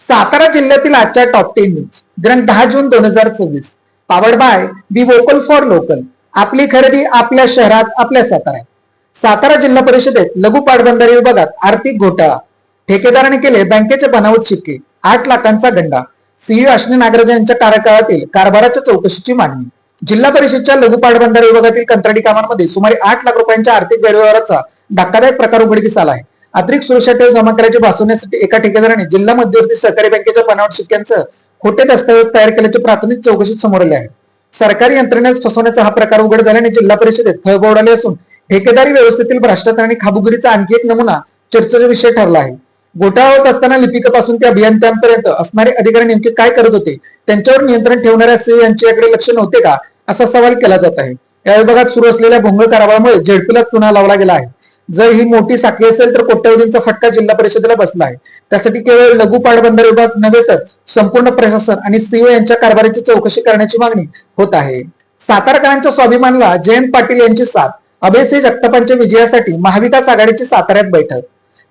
सातारा जिल्ह्यातील आजच्या top 10 news दिनांक 10 जून 2024. Powered by be vocal for local. आपली खरेदी आपल्या शहरात, आपल्या साताऱ्यात. सातारा जिल्हा परिषदेत लघु पाटबंधारे विभागात आर्थिक घोटाळा. ठेकेदाराने केले बँकेचे बनावट शिक्के. 8 लाखांचा गंडा. सीईओ अश्विनी नागराज यांच्या कार्यकाळातील कारभाराच्या चौकशीची मागणी. जिल्हा परिषदच्या लघु पाटबंधारे विभागातील कंत्राटी कामांमध्ये सुमारे 8 लाख रुपयांच्या आर्थिक गैरव्यवहाराचा धक्कादायक प्रकार उघडकीस आला आहे. अतिरिक्त सुरक्षा ठेव जमा करायची भासवण्यासाठी एका ठेकेदाराने जिल्हा मध्यवर्ती सहकारी बँकेच्या बनावट शिक्क्यांचं खोटे दस्तऐवज तयार केल्याचे प्राथमिक चौकशीत समोर आले आहे. सरकारी यंत्रणेस फसवण्याचा हा प्रकार उघड झाल्याने जिल्हा परिषदेत खळबळ उडाली असून ठेकेदारी व्यवस्थेतील भ्रष्टाचार आणि खाबुगिरीचा आणखी एक नमुना चर्चेचा विषय ठरला आहे. घोटाळा होत असताना लिपिकापासून ते अभियंत्यांपर्यंत असणारे अधिकारी नेमके काय करत होते, त्यांच्यावर नियंत्रण ठेवणाऱ्या सीईओ यांच्याकडे लक्ष नव्हते का, असा सवाल केला जात आहे. या विभागात सुरू असलेल्या भोंगळ कारभारामुळे झेडपीला चुना लावला गेला आहे. जर ही मोठी साखळी असेल तर कोट्यवधींचा फटका जिल्हा परिषदेला बसला आहे. त्यासाठी केवळ लघु पाटबंधारे विभाग नव्हे तर संपूर्ण प्रशासन आणि सीईओ यांच्या कारभाराची चौकशी करण्याची मागणी होत आहे. सातारकरांच्या स्वाभिमानाला जयंत पाटील यांची साथ. अभयसिंह जगतापांच्या विजयासाठी महाविकास आघाडीची साताऱ्यात बैठक.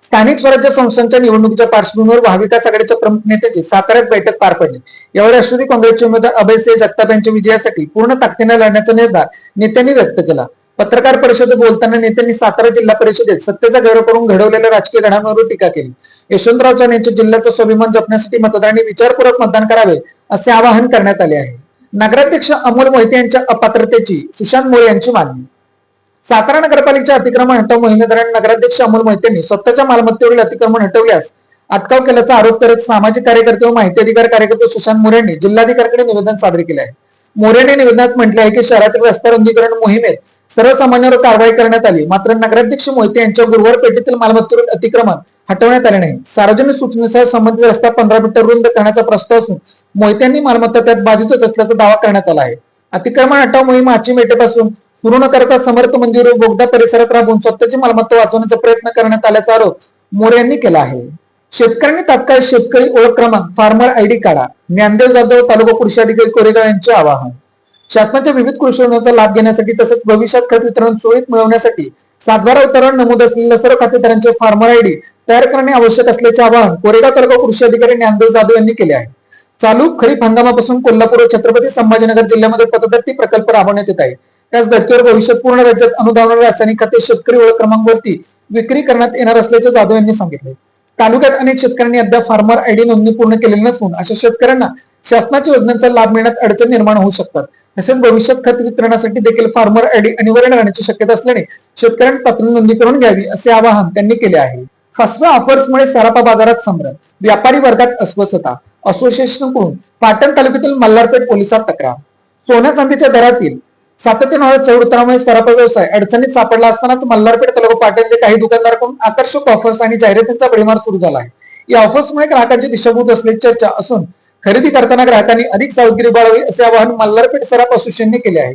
स्थानिक स्वराज्य संस्थांच्या निवडणुकीच्या पार्श्वभूमीवर महाविकास आघाडीच्या प्रमुख नेत्याची साताऱ्यात बैठक पार पडली. यावेळी राष्ट्रवादी काँग्रेसचे उमेदवार अभयसिंह जगताप यांच्या विजयासाठी पूर्ण ताकदीने लढण्याचा निर्धार नेत्यांनी व्यक्त केला. पत्रकार परिषदेत बोलताना नेत्यांनी सातारा जिल्हा परिषदेत सत्तेचा गैरवापर करून घडवलेल्या राजकीय घडामोडींवर टीका केली. यशवंतराव चव्हाण यांच्या जिल्ह्याचा स्वाभिमान जपण्यासाठी मतदारांनी विचारपूर्वक मतदान करावे असे आवाहन करण्यात आले आहे. नगराध्यक्ष अमोल मोहिते यांच्या अपात्रतेची सुशांत मोरे यांची मागणी. सातारा नगरपालिकेच्या अतिक्रमण हटव मोहिमेदरम्यान नगराध्यक्ष अमोल मोहितेंनी स्वतःच्या मालमत्तेवरील अतिक्रमण हटवल्यास अटकाव केल्याचा आरोप करत सामाजिक कार्यकर्ते व माहिती अधिकार कार्यकर्ते सुशांत मोरे यांनी जिल्हाधिकाऱ्यांकडे निवेदन सादर केले आहे. मोरेने निवेदनात म्हटले आहे की शहरातील रस्ता रुंदीकरण मोहिमेत सर्वसामान्यांवर कारवाई करण्यात आली, मात्र नगराध्यक्ष मोहिते यांच्या गुरुवार पेठेतील मालमत्तेवरील अतिक्रमण हटवण्यात आले नाही. सार्वजनिक सूचनेसह संबंधित रस्ता 15 मीटर रुंद करण्याचा प्रस्ताव असून मोहित्यांनी मालमत्ता त्यात बाधित होत असल्याचा दावा करण्यात आला आहे. अतिक्रमण हटाव मोहीम आजची मेटेपासून सुरू न करता समर्थ मंदिर बोगदा परिसरात राबून स्वतःची मालमत्ता वाचवण्याचा प्रयत्न करण्यात आल्याचा आरोप मोरे यांनी केला आहे. शेतकऱ्यांनी तात्काळ शेतकरी ओळख क्रमांक फार्मर आयडी काढा. ज्ञानदेव जाधव तालुका कृषी अधिकारी कोरेगाव यांचे आवाहन. शासनाच्या विविध कृषी योजनांचा लाभ घेण्यासाठी तसंच भविष्यात खत वितरण सुरळीत मिळवण्यासाठी सातबारा उतारावर नमूद असलेल्या सर्व खातेदारांचे फार्मर आयडी तयार करणे आवश्यक असल्याचे आवाहन कोरेगाव तालुका कृषी अधिकारी ज्ञानदेव जाधव यांनी केले आहे. चालू खरीप हंगामापासून कोल्हापूर व छत्रपती संभाजीनगर जिल्ह्यामध्ये पथदर्शी प्रकल्प राबवण्यात येत आहे. त्याच धर्तीवर भविष्यात पूर्ण राज्यात अनुदानावर रासायनिक खते शेतकरी ओळख क्रमांकावरती विक्री करण्यात येणार असल्याचे जाधव यांनी सांगितले. तालुक्यात अनेक शेतकऱ्यांनी अद्याप फार्मर आयडी नोंदणी पूर्ण केलेली नसून अशा शेतकऱ्यांना शासनाच्या योजनांचा लाभ मिळण्यात अडचण निर्माण होऊ शकतात. तसेच भविष्यात खत वितरणासाठी देखील फार्मर आयडी अनिवार्य राहण्याची शक्यता असल्याने शेतकऱ्यांनी तात्काळ नोंदणी करून घ्यावी असे आवाहन त्यांनी केले आहे. फसव्या ऑफर्समुळे सराफा बाजारात संभ्रम. व्यापारी वर्गात अस्वस्थता. असोसिएशनकडून पाटण तालुक्यातील मल्हारपेठ पोलिसात तक्रार. सोन्या चांदीच्या दरातील सातत्याने चढ उतारामुळे सराफा व्यवसाय अडचणीत सापडला असतानाच मल्हारपेठ तालुका पाटणचे काही दुकानदारांकडून आकर्षक ऑफर्स आणि जाहिरातींचा भडीमार सुरू झाला आहे. या ऑफर्समुळे ग्राहकांची दिशाभूल असल्याची चर्चा असून खरेदी करताना ग्राहकांनी अधिक सावधगिरी बाळगावी असे आवाहन मल्हारपेठ सराफ असोसिएशनने केले आहे.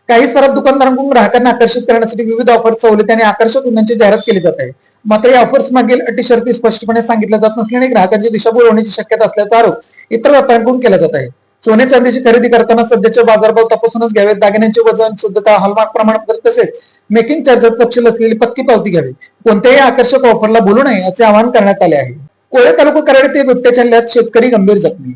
काही सराफ दुकानदारांकडून ग्राहकांना आकर्षित करण्यासाठी विविध ऑफर सवलती आणि आकर्षक गुणांची जाहिरात केली जात आहे. मात्र या ऑफर्स मागील अटी शर्ती स्पष्टपणे सांगितल्या जात नसल्याने ग्राहकांची दिशाभूल होण्याची शक्यता असल्याचा आरोप इतर व्यापाऱ्यांकडून केला जात आहे. सोन्या चांदीची खरेदी करताना सध्याचे बाजारभाव तपासूनच घ्यावे. दागिन्यांचे वजन, शुद्धता, हॉलमार्क प्रमाणपत्र तसेच मेकिंग चार्जर तपशील असलेली पक्की पावती घ्यावी. कोणत्याही आकर्षक ऑफरला बोलू नये असे आवाहन करण्यात आले आहे. कोळे तालुका कराड येथे बिबट्याच्या हल्ल्यात शेतकरी गंभीर जखमी.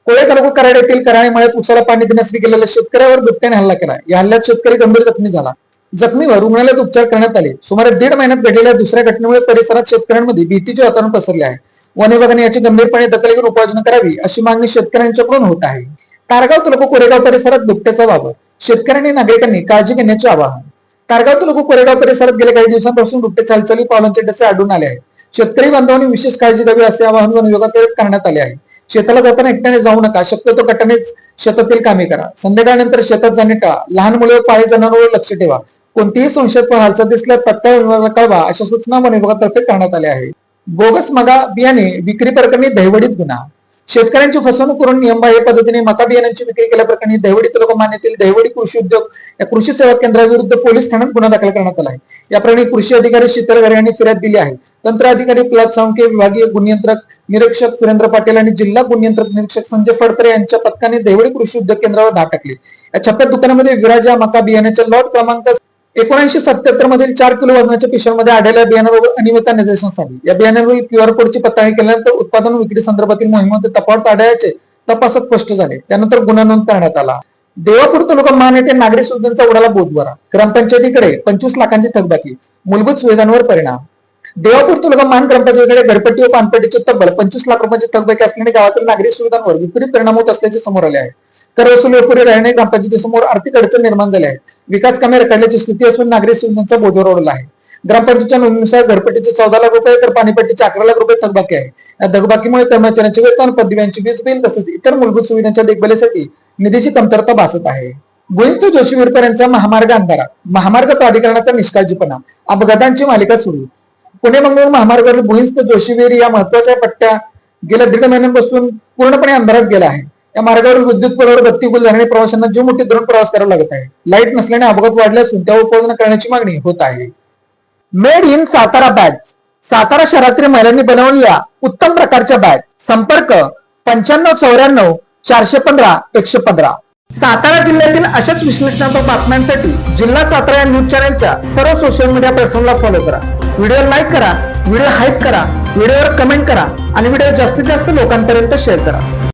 कोळे तालुका कराड येथील कराळे मळ्यात उसाला पाणी देण्यासाठी गेलेल्या शेतकऱ्यावर बिबट्याने हल्ला केला. या हल्ल्यात शेतकरी गंभीर जखमी झाला. जखमीवर रुग्णालयात उपचार करण्यात आले. सुमारे 1.5 महिन्यात घडलेल्या दुसऱ्या घटनेमुळे परिसरात शेतकऱ्यांमध्ये भीतीचे वातावरण पसरले आहे. वन विभागाने याची गंभीरपणे दखल घेऊन उपाययोजना करावी अशी मागणी शेतकऱ्यांच्याकडून होत आहे. कारगाव तालुका कोरेगाव परिसरात बिबट्याचा वावर. शेतकऱ्यांनी नागरिकांनी काळजी घेण्याचे आवाहन. कारगाव तालुका कोरेगाव परिसरात गेल्या काही दिवसांपासून बिबट्याच्या हालचाली पावलांचे डसे आढळून आले आहेत. शेतकरी बांधवांनी विशेष काळजी घ्यावी असे आवाहन वन विभागातर्फे करण्यात आले आहे. शेताला जाताना एकट्याने जाऊ नका. शक्यतो गटानेच शेतातील कामे करा. संध्याकाळनंतर शेतात जाणे टाळा. लहान मुले व पाळीव जनावरांवर लक्ष ठेवा. कोणतीही संशयास्पद हालचाल दिसल्यास तत्काळ विभागाला कळवा अशा सूचना वन विभागातर्फे करण्यात आल्या आहेत. बोगस मका बियाणे विक्री प्रकरणी दहिवडीत गुन्हा. शेतकऱ्यांची फसवणूक करून नियमबाह्य पद्धतीने मका बियाण्यांची विक्री केल्याप्रकरणी दहिवडी तालुका मान्यतील दहिवडी कृषी उद्योग या कृषी सेवा केंद्राविरुद्ध पोलीस ठाण्यात गुन्हा दाखल करण्यात आला आहे. या प्रकरणी कृषी अधिकारी शीतल घरे यांनी फिर्याद दिली आहे. तंत्र अधिकारी प्रल्हाद साळुंखे, विभागीय गुणनियंत्रक निरीक्षक सुरेंद्र पाटील आणि जिल्हा गुणनियंत्रक निरीक्षक संजय फडतरे यांच्या पथकाने दहिवडी कृषी उद्योग केंद्रावर धाड टाकली. या छप्प्यात दुकानामध्ये विराजा मका बियाण्याच्या लॉट क्रमांक 1977 मधील 4 किलो वजनाच्या पिशव्यांमध्ये आढळलेल्या बियाणांवर अनियमितता निदर्शनास आली. या बियाणांवरील QR कोडची पडताळणी केल्यानंतर उत्पादन विक्री संदर्भातील मोहिमेमध्ये तफावत आढळल्याचे तपासात स्पष्ट झाले. त्यानंतर गुन्हा नोंद करण्यात आला. देवापूर तालुका महान येथे नागरी सुविधांचा उडाला बोजवारा. ग्रामपंचायतीकडे 25 लाखांची थकबाकी. मूलभूत सुविधांवर परिणाम. देवापूर तालुका महान ग्रामपंचायतीकडे घरपट्टी व पानपट्टीचे तब्बल 25 लाख रुपयांची थकबाकी असल्याने गावातील नागरी सुविधांवर विपरीत परिणाम होत असल्याचे समोर आले आहे. कर वसुली अपुरी राहणे ग्रामपंचायतीसमोर आर्थिक अडचण निर्माण झाली आहे. विकास कामे रखडल्याची स्थिती असून नागरी सुविधांचा बोजवर ओढला आहे. ग्रामपंचायतीच्या नोंदणीनुसार घरपट्टीचे 14 लाख रुपये तर पाणीपट्टीचे 11 लाख रुपये थकबाकी आहे. या थकबाकीमुळे कर्मचाऱ्यांचे वेतन, पदव्यांची वीज बिल तसेच इतर मूलभूत सुविधांच्या देखभालीसाठी निधीची कमतरता भासत आहे. भुईंज ते जोशी वीरपर्यंतचा महामार्ग अंधारा. महामार्ग प्राधिकरणाचा निष्काळजीपणा. अपघातांची मालिका सुरू. पुणे मंगळूर महामार्गावरील भुईंज ते जोशीवीर या महत्वाच्या पट्ट्या गेल्या 1.5 महिन्यांपासून पूर्णपणे अंधारात गेला आहे. या मार्गावरील विद्युत पुलावर बत्ती गुल झाल्याने प्रवाशांना जीव मुठीत धरून प्रवास करावा लागत आहे. लाईट नसल्याने अपघात वाढले असून त्यावर उपाययोजना करण्याची मागणी होत आहे. Made in Satara bag. Satara शहरातील महिलांनी बनवलेल्या उत्तम प्रकारच्या बॅग. संपर्क 9594 415 115. सातारा जिल्ह्यातील अशाच विश्लेषणात्मक बातम्यांसाठी जिल्हा सातारा या न्यूज चॅनलच्या सर्व सोशल मीडिया प्लॅटफॉर्मला फॉलो करा. व्हिडिओ लाईक करा, व्हिडिओ हाईप करा, व्हिडिओवर कमेंट करा आणि व्हिडिओ जास्तीत जास्त लोकांपर्यंत शेअर करा.